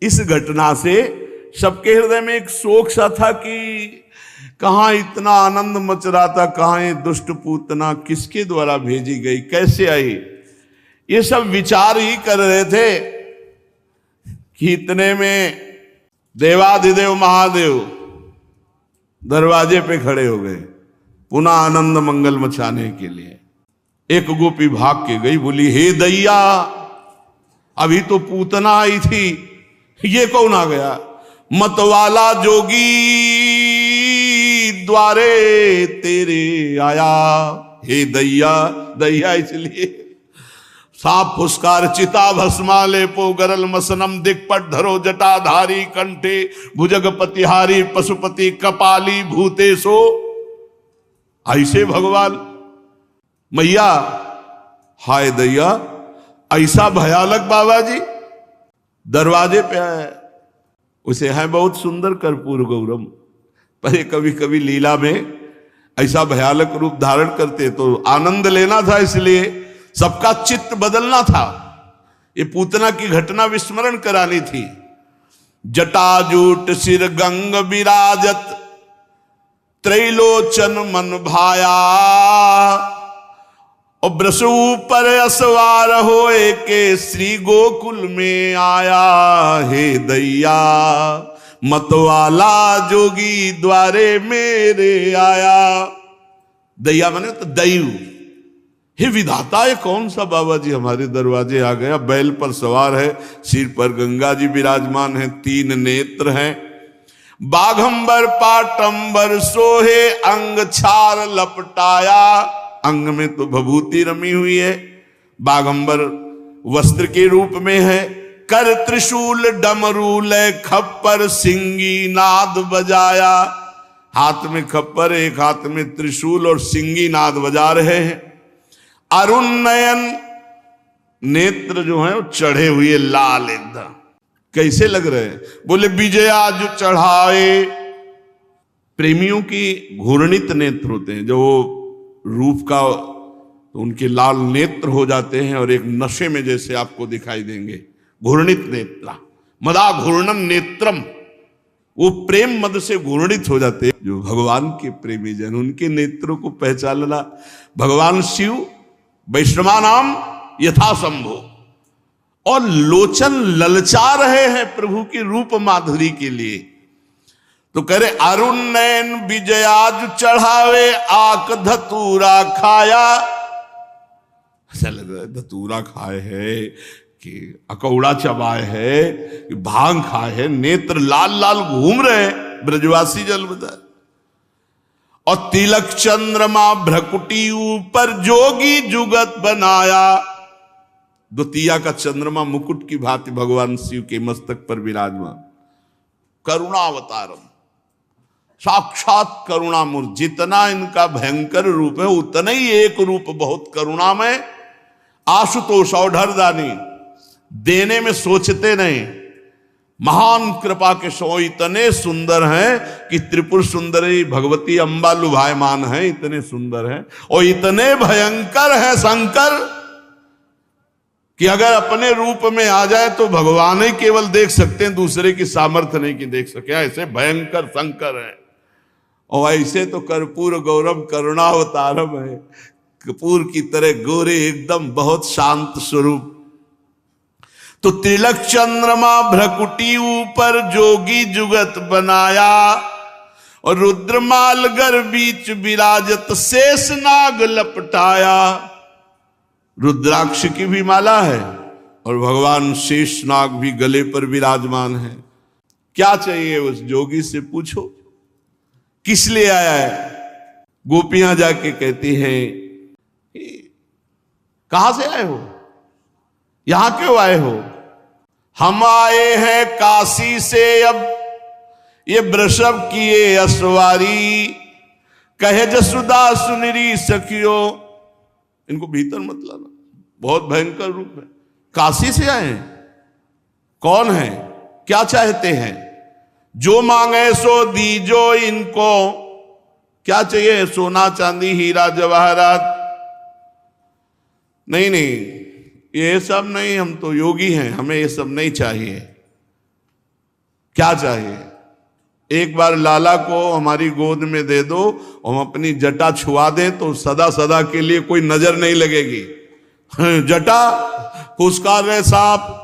इस घटना से सबके हृदय में एक शोक सा था कि कहां इतना आनंद मच रहा था, कहां ये दुष्ट पूतना किसके द्वारा भेजी गई, कैसे आई, ये सब विचार ही कर रहे थे कि इतने में देवाधिदेव महादेव दरवाजे पे खड़े हो गए पुनः आनंद मंगल मचाने के लिए। एक गोपी भाग के गई, बोली हे दैया, अभी तो पूतना आई थी, ये कौन आ गया? मतवाला जोगी द्वारे तेरे आया। हे दैया, दैया इसलिए साप फुस्कार चिता भस्माले पो गरल मसनम दिक्पट धरो जटाधारी कंठे भुजगपतिहारी पशुपति कपाली भूतेशो। ऐसे भगवान मैया, हाय दैया, ऐसा भयानक बाबा जी दरवाजे पे आया। उसे है बहुत सुंदर कर्पूर गौरम, पर कभी कभी लीला में ऐसा भयानक रूप धारण करते, तो आनंद लेना था, इसलिए सबका चित्त बदलना था। ये पूतना की घटना विस्मरण करानी थी। जटाजूट सिर गंग विराजत त्रैलोचन मन भाया, और ब्रसु पर असवार होए के श्री गोकुल में आया। हे दैया, मतवाला जोगी द्वारे मेरे आया। दैया माने तो दैव। हे विधाता, ये कौन सा बाबा जी हमारे दरवाजे आ गया? बैल पर सवार है, सिर पर गंगा जी विराजमान है, 3 नेत्र हैं, बाघंबर पाटंबर सोहे अंग छार लपटाया। अंग में तो भभूति रमी हुई है, बाघंबर वस्त्र के रूप में है, कर त्रिशूल डमरूल खप्पर सिंगी नाद बजाया। हाथ में खप्पर, एक हाथ में त्रिशूल और सिंगी नाद बजा रहे हैं। अरुण नयन, नेत्र जो है वो चढ़े हुए लाल एकदम, कैसे लग रहे हैं? बोले विजया जो चढ़ाए। प्रेमियों की घूर्णित नेत्र होते हैं, जो रूप का तो उनके लाल नेत्र हो जाते हैं और एक नशे में जैसे आपको दिखाई देंगे। घूर्णित नेत्र, मदा घूर्णम नेत्रम, वो प्रेम मद से घूर्णित हो जाते हैं। जो भगवान के प्रेमी जन, उनके नेत्रों को पहचानना। भगवान शिव वैष्णवा नाम यथा संभो, और लोचन ललचा रहे हैं प्रभु की रूप माधुरी के लिए। तो कह रहे अरुण नयन विजयाज चढ़ावे आक धतूरा खाया। ऐसा लग रहा है धतूरा खाए है कि अकौड़ा चबाए है कि भांग खाए है। नेत्र लाल लाल घूम रहे हैं, ब्रजवासी जल बता। और तिलक चंद्रमा भ्रकुटी ऊपर जोगी जुगत बनाया। द्वितीया का चंद्रमा मुकुट की भांति भगवान शिव के मस्तक पर विराजमान। करुणावतारम, साक्षात करुणामूर्ति। जितना इनका भयंकर रूप है उतना ही एक रूप बहुत करुणामय। आशुतोष औढ़रदानी, देने में सोचते नहीं, महान कृपा के सो इतने सुंदर हैं कि त्रिपुर सुंदरी भगवती अंबा लुभायमान है, इतने सुंदर हैं। और इतने भयंकर हैं शंकर कि अगर अपने रूप में आ जाए तो भगवान ही केवल देख सकते हैं, दूसरे की सामर्थ्य नहीं कि देख सके। ऐसे भयंकर शंकर है। और ऐसे तो कर्पूर गौरव करुणावतारम है, कपूर की तरह गोरे एकदम, बहुत शांत स्वरूप। तो तिलक चंद्रमा भ्रकुटी ऊपर जोगी जुगत बनाया, और रुद्रमाल गर बीच विराजत शेष नाग लपटाया। रुद्राक्ष की भी माला है और भगवान शेष नाग भी गले पर विराजमान है। क्या चाहिए उस जोगी से पूछो, किस लिए आया है? गोपियां जाके कहती हैं कहां से आए हो, यहां क्यों आए हो? हम आए हैं काशी से, अब ये वृषभ किए असवारी, कहे जसुदा सुनरी सखियो। इनको भीतर मत लाना, बहुत भयंकर रूप है। काशी से आए हैं, कौन है, क्या चाहते हैं? जो मांगे सो दीजो इनको। क्या चाहिए? सोना चांदी हीरा जवाहरात? नहीं, ये सब नहीं, हम तो योगी हैं, हमें ये सब नहीं चाहिए। क्या चाहिए? एक बार लाला को हमारी गोद में दे दो, हम अपनी जटा छुआ दें तो सदा सदा के लिए कोई नजर नहीं लगेगी। जटा फुसकार रहे सांप,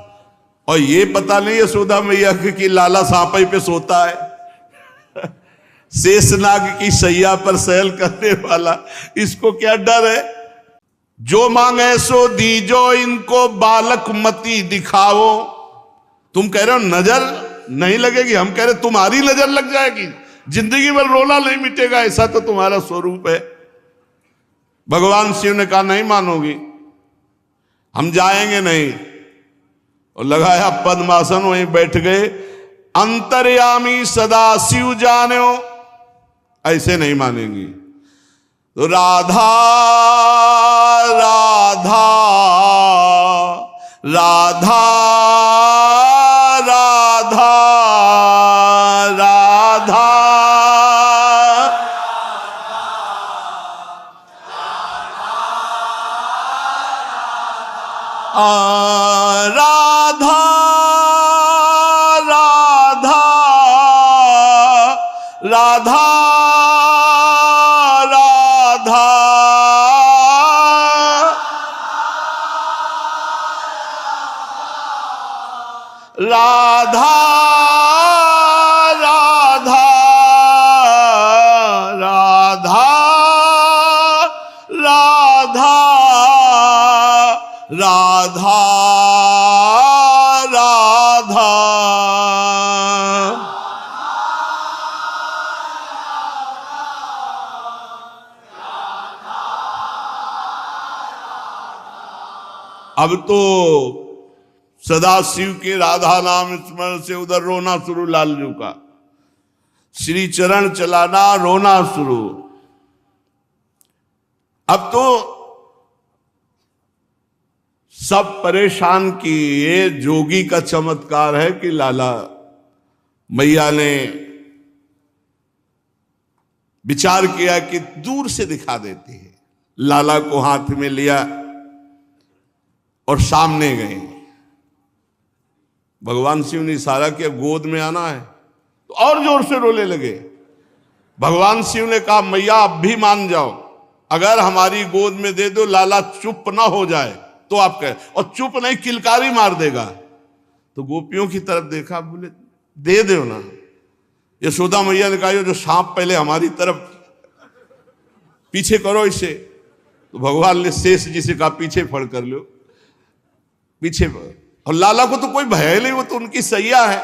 और ये पता नहीं है यशोदा मैया कि लाला सांप पे सोता है। शेषनाग की सैया पर सैल करने वाला, इसको क्या डर है? जो मांगे सो दीजो, इनको बालक मती दिखाओ। तुम कह रहे हो नजर नहीं लगेगी, हम कह रहे तुम्हारी नजर लग जाएगी, जिंदगी भर रोना नहीं मिटेगा, ऐसा तो तुम्हारा स्वरूप है। भगवान शिव ने कहा नहीं मानोगी, हम जाएंगे नहीं। और लगाया पद्मासन, वहीं बैठ गए। अंतर्यामी सदा शिव जानो, ऐसे नहीं मानेंगी। तो राधा राधा राधा राधा राधा राधा राधा राधा राधा राधा राधा राधा राधा राधा। अब तो सदाशिव के राधा नाम स्मरण से उधर रोना शुरू, लालजू का श्री चरण चलाना, रोना शुरू। अब तो सब परेशान की, ये जोगी का चमत्कार है कि लाला मैया ने विचार किया कि दूर से दिखा देती है। लाला को हाथ में लिया और सामने गए। भगवान शिव ने इशारा किया गोद में आना है, तो और जोर से रोने लगे। भगवान शिव ने कहा मैया अब भी मान जाओ, अगर हमारी गोद में दे दो, लाला चुप ना हो जाए तो आप कहे, और चुप नहीं किलकारी मार देगा। तो गोपियों की तरफ देखा, बोले दे दो ना। यशोदा मैया ने कहा जो सांप पहले हमारी तरफ पीछे करो इसे। तो भगवान ने शेष जी से कहा पीछे फड़ कर लो, पीछे फड़। और लाला को तो कोई भय नहीं, वो तो उनकी सैया है,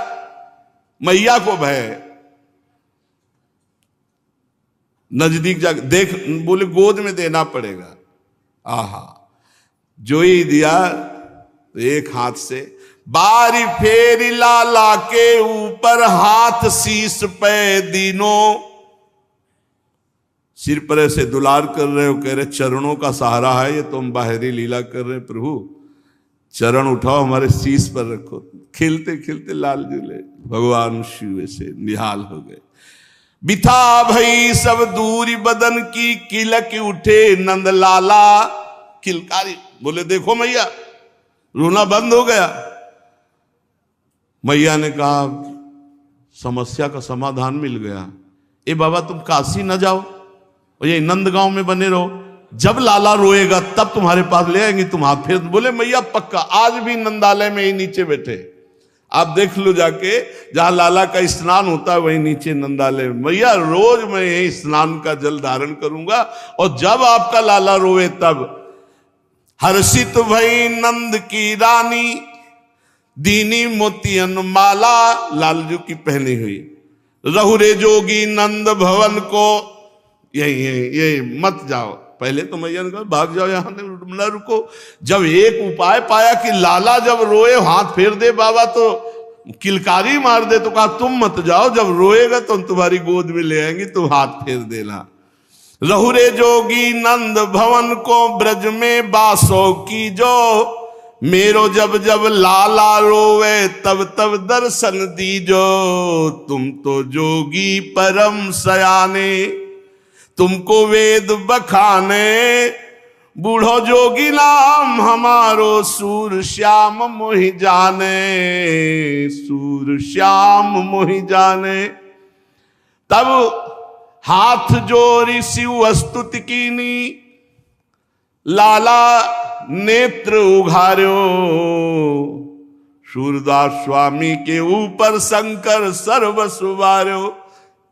मैया को भय है। नजदीक जाकर देख, बोले गोद में देना पड़ेगा। आहा, जो ही दिया तो एक हाथ से बारी फेरी लाला के ऊपर, हाथ शीश पे दीनों। सिर पर ऐसे दुलार कर रहे हो, कह रहे चरणों का सहारा है ये, तुम बाहरी लीला कर रहे प्रभु, चरण उठाओ हमारे शीश पर रखो। खिलते खिलते लाल झूले, भगवान शिव से निहाल हो गए। बिथा भई सब दूरी बदन की, किलक उठे नंद लाला किलकारी। बोले देखो मैया, रोना बंद हो गया। मैया ने कहा समस्या का समाधान मिल गया। ए बाबा तुम काशी न जाओ और ये नंदगांव में बने रहो, जब लाला रोएगा तब तुम्हारे पास ले आएंगे, तुम हाथ फेर। बोले मैया पक्का, आज भी नंदालय में ही नीचे बैठे, आप देख लो जाके, जहां लाला का स्नान होता है वही नीचे नंदालय। मैया रोज मैं यही स्नान का जल धारण करूंगा, और जब आपका लाला रोए तब। हर्षित भई नंद की रानी, दीनी मोतियन माला, लालजू की पहनी हुई। रहुरे जोगी नंद भवन को, यही मत जाओ। पहले तो मैया ने कहा भाग जाओ, यहां न रुको। जब एक उपाय पाया कि लाला जब रोए हाथ फेर दे बाबा, तो किलकारी मार दे, तो कहा तुम मत जाओ, जब रोएगा तो हम तुम्हारी गोद में ले आएंगे, तुम हाथ फेर देना। रहुरे जोगी नंद भवन को, ब्रज में बासो की जो, मेरो जब जब लाला रोवे तब तब दर्शन दीजो। तुम तो जोगी परम सयाने, तुमको वेद बखाने, बूढ़ो जोगी नाम हमारो सूर श्याम मोहि जाने, सूर श्याम मोहि जाने। तब हाथ जोड़ी शिव स्तुति कीनी, लाला नेत्र उघार्यो, सूरदास स्वामी के ऊपर शंकर सर्व सुवार्यो।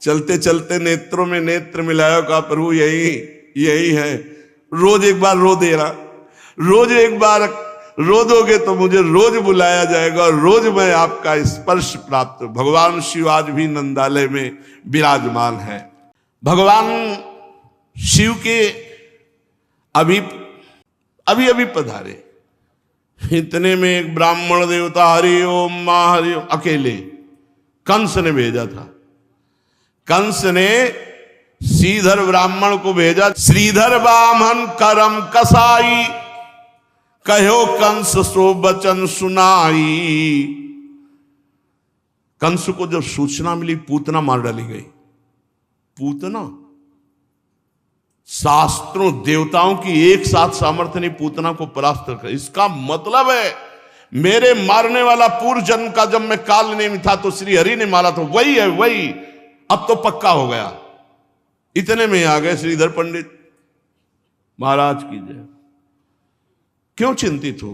चलते चलते नेत्रों में नेत्र मिलाया, का प्रभु यही है। रोज एक बार रो देना, रोज एक बार रो दोगे तो मुझे रोज बुलाया जाएगा और रोज मैं आपका स्पर्श प्राप्त। भगवान शिव आज भी नंदालय में विराजमान है। भगवान शिव के अभी पधारे। इतने में एक ब्राह्मण देवता हरि ओम मां हरि ओम अकेले कंस ने भेजा था। कंस ने श्रीधर ब्राह्मण को भेजा, श्रीधर ब्राह्मण करम कसाई, कहो कंस सो बचन सुनाई। कंस को जब सूचना मिली पूतना मार डाली गई। पूतना, शास्त्रों देवताओं की एक साथ सामर्थ्य नहीं पूतना को परास्त कर। इसका मतलब है मेरे मारने वाला पूर्व जन्म का जब मैं काल नेमी था तो श्री हरि ने मारा, तो वही है वही, अब तो पक्का हो गया। इतने में आ गए श्रीधर पंडित। महाराज की जय। क्यों चिंतित हो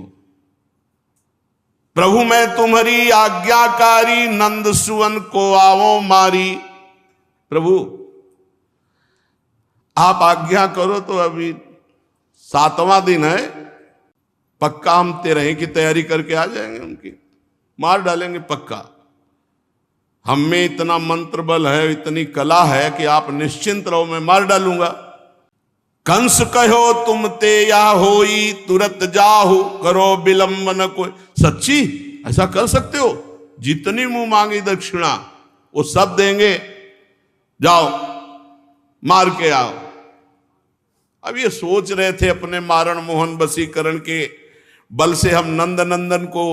प्रभु, मैं तुम्हारी आज्ञाकारी, नंद सुवन को आवो मारी। प्रभु आप आज्ञा करो तो अभी 7वां दिन है, पक्का हम 13 की तैयारी करके आ जाएंगे, उनकी मार डालेंगे पक्का। हम में इतना मंत्र बल है, इतनी कला है कि आप निश्चिंत रहो, मैं मार डालूंगा। कंस कहो तुम ते या होई, तुरंत जाहु करो विलंब न कोई। सच्ची ऐसा कर सकते हो? जितनी मुंह मांगी दक्षिणा वो सब देंगे, जाओ मार के आओ। अब ये सोच रहे थे अपने मारण मोहन वशीकरण के बल से हम नंद नंदन को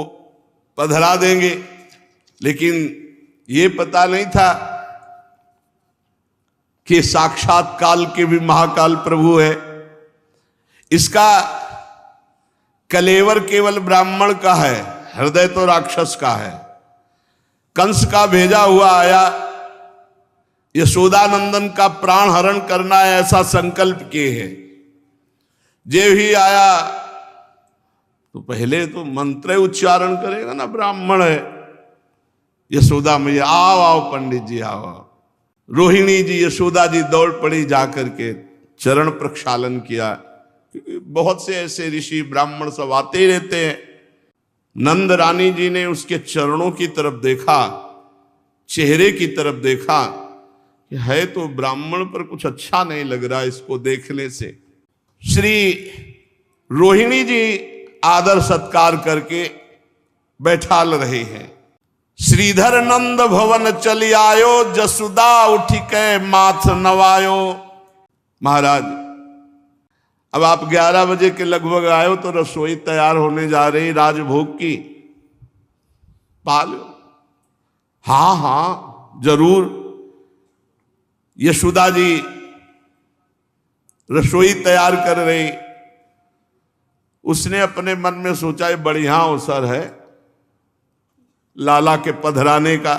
पधरा देंगे, लेकिन ये पता नहीं था कि साक्षात काल के भी महाकाल प्रभु है। इसका कलेवर केवल ब्राह्मण का है, हृदय तो राक्षस का है। कंस का भेजा हुआ आया, यशोदानंदन का प्राण हरण करना है ऐसा संकल्प किए है। जे भी आया तो पहले तो मंत्र उच्चारण करेगा ना, ब्राह्मण है। यशोदा मैया आओ आओ पंडित जी आओ। रोहिणी जी यशोदा जी दौड़ पड़ी, जाकर के चरण प्रक्षालन किया, क्योंकि बहुत से ऐसे ऋषि ब्राह्मण सब आते ही रहते हैं। नंद रानी जी ने उसके चरणों की तरफ देखा, चेहरे की तरफ देखा, है तो ब्राह्मण पर कुछ अच्छा नहीं लग रहा इसको देखने से। श्री रोहिणी जी आदर सत्कार करके बैठाल रहे हैं। श्रीधर नंद भवन चली आयो, जसुदा उठी के माथ नवायो। महाराज अब आप 11 बजे के लगभग आयो तो रसोई तैयार होने जा रही राजभोग की, पालो। हाँ हाँ जरूर। यशोदा जी रसोई तैयार कर रही। उसने अपने मन में सोचा ये बढ़िया अवसर है लाला के पधराने का।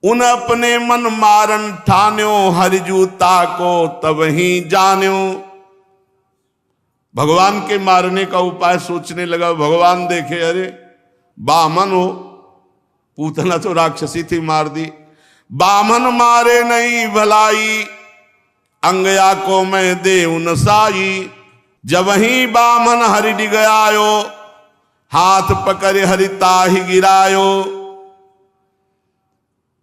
उन अपने मन मारन ठान्यो, हरिजूता को तब ही जान्यो। भगवान के मारने का उपाय सोचने लगा। भगवान देखे अरे बामन हो, पूतना तो राक्षसी थी, मार दी। बामन मारे नहीं भलाई, अंगया को मैं दे उनसाई। जब ही बामन हरि डिगयायो, हाथ पकड़ हरिता ही गिरायो।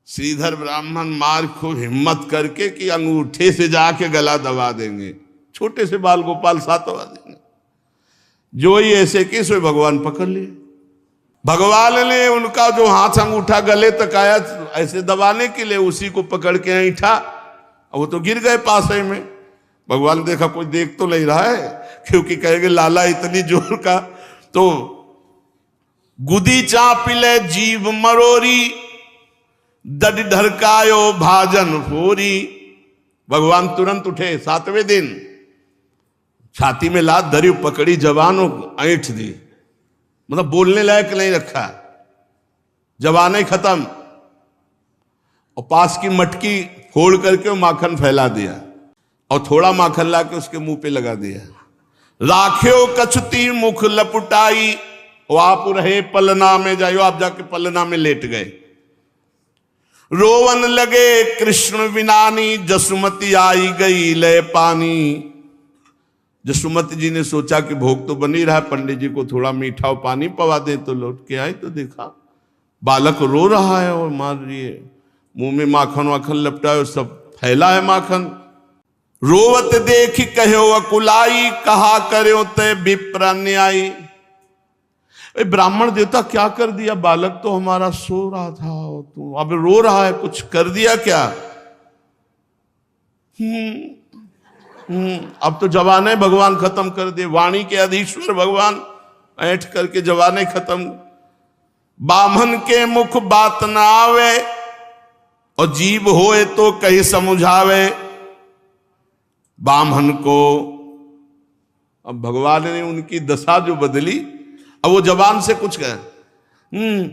श्रीधर ब्राह्मण मार खूब हिम्मत करके कि अंगूठे से जाके गला दबा देंगे, छोटे से बाल गोपाल सातवा देंगे। जो ही ऐसे कि सो भगवान पकड़ लिए। भगवान ने उनका जो हाथ अंगूठा गले तक आया ऐसे दबाने के लिए, उसी को पकड़ के ऐठा, वो तो गिर गए पास ही में। भगवान देखा कोई देख तो नहीं रहा है, क्योंकि कहेंगे लाला इतनी जोर का। तो गुदी चापिले जीव मरोरी, दड ढरकायो भाजन फोरी। भगवान तुरंत उठे 7वें दिन, छाती में लात धरी, पकड़ी जवान और ऐंठ दी, मतलब बोलने लायक नहीं रखा, जवान खत्म। और पास की मटकी फोड़ करके वो माखन फैला दिया और थोड़ा माखन ला के उसके मुंह पे लगा दिया। राख्यो कछुती मुख लपुटाई, वो आप रहे पलना में जायो, आप जाके पलना में लेट गए। रोवन लगे कृष्ण विनानी, जसुमती आई गई ले पानी। जसुमती जी ने सोचा कि भोग तो बनी रहा, पंडित जी को थोड़ा मीठा और पानी पवा दे। तो लौट के आई तो देखा बालक रो रहा है और मार रही है, मुंह में माखन वाखन लपटा, सब फैला है माखन। रोवत देख कहो अकुलाई, कहा करो ते विप्र न्यायी। ब्राह्मण देवता क्या कर दिया, बालक तो हमारा सो रहा था, तू अब रो रहा है, कुछ कर दिया क्या? अब तो जवाने भगवान खत्म कर दे, वाणी के अधीश्वर भगवान ऐठ करके जवाने खत्म। बामन के मुख बात न आवे, और जीव होए तो कहीं समझावे। बामन को अब भगवान ने उनकी दशा जो बदली, अब वो जवान से कुछ कहे,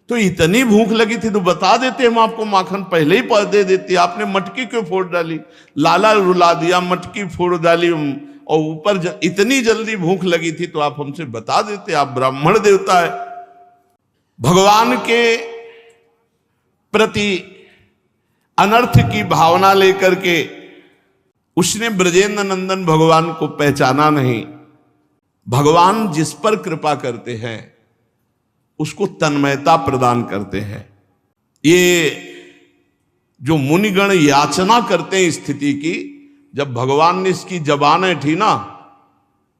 तो इतनी भूख लगी थी तो बता देते, हम आपको माखन पहले ही दे देते, आपने मटकी क्यों फोड़ डाली? लाला रुला दिया, मटकी फोड़ डाली, और ऊपर इतनी जल्दी भूख लगी थी तो आप हमसे बता देते, आप ब्राह्मण देवता है। भगवान के प्रति अनर्थ की भावना लेकर के उसने ब्रजेंद्र नंदन भगवान को पहचाना नहीं। भगवान जिस पर कृपा करते हैं उसको तन्मयता प्रदान करते हैं। ये जो मुनिगण याचना करते हैं स्थिति की, जब भगवान ने इसकी जबान ऐठी ना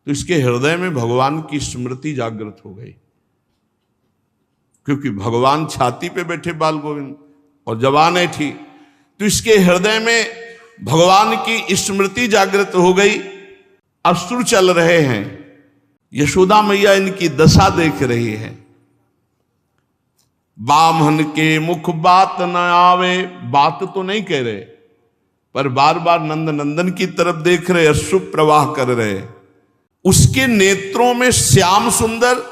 तो इसके हृदय में भगवान की स्मृति जागृत हो गई, क्योंकि भगवान छाती पे बैठे बाल गोविंद और जबान ऐठी, तो इसके हृदय में भगवान की स्मृति जागृत हो गई। अश्रु चल रहे हैं, यशोदा मैया इनकी दशा देख रही है। बामन के मुख बात न आवे, बात तो नहीं कह रहे पर बार बार नंद नंदन की तरफ देख रहे, अश्रु प्रवाह कर रहे। उसके नेत्रों में श्याम सुंदर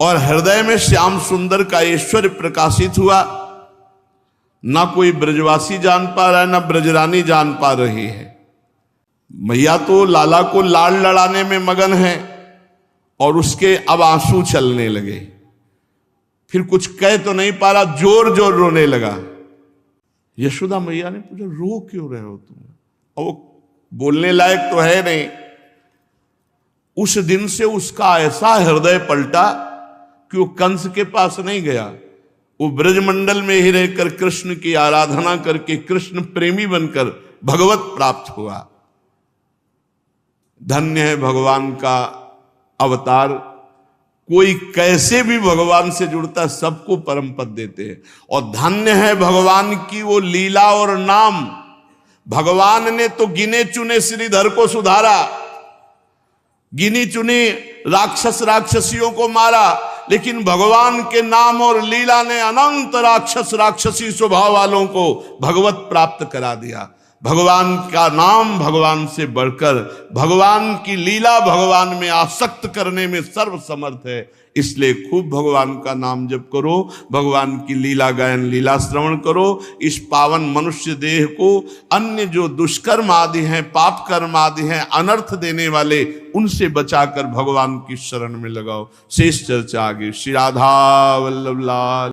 और हृदय में श्याम सुंदर का ऐश्वर्य प्रकाशित हुआ। ना कोई ब्रजवासी जान पा रहा है, ना ब्रजरानी जान पा रही है। मैया तो लाला को लाड़ लड़ाने में मगन है और उसके अब आंसू चलने लगे, फिर कुछ कह तो नहीं पा रहा, जोर जोर रोने लगा। यशोदा मैया ने पूछा, रो क्यों रहे हो तुम? और वो बोलने लायक तो है नहीं। उस दिन से उसका ऐसा हृदय पलटा कि वो कंस के पास नहीं गया, वो ब्रजमंडल में ही रहकर कृष्ण की आराधना करके कृष्ण प्रेमी बनकर भगवत प्राप्त हुआ। धन्य है भगवान का अवतार, कोई कैसे भी भगवान से जुड़ता, सबको परम पद देते हैं। और धन्य है भगवान की वो लीला और नाम। भगवान ने तो गिने चुने श्रीधर को सुधारा, गिनी चुनी राक्षस राक्षसियों को मारा, लेकिन भगवान के नाम और लीला ने अनंत राक्षस राक्षसी स्वभाव वालों को भगवत प्राप्त करा दिया। भगवान का नाम भगवान से बढ़कर, भगवान की लीला भगवान में आसक्त करने में सर्वसमर्थ है। इसलिए खूब भगवान का नाम जप करो, भगवान की लीला गायन लीला श्रवण करो। इस पावन मनुष्य देह को अन्य जो दुष्कर्म आदि हैं, पाप कर्म आदि हैं, अनर्थ देने वाले, उनसे बचाकर भगवान की शरण में लगाओ। शेष चर्चा आगे। श्री राधा वल्लभ लाल।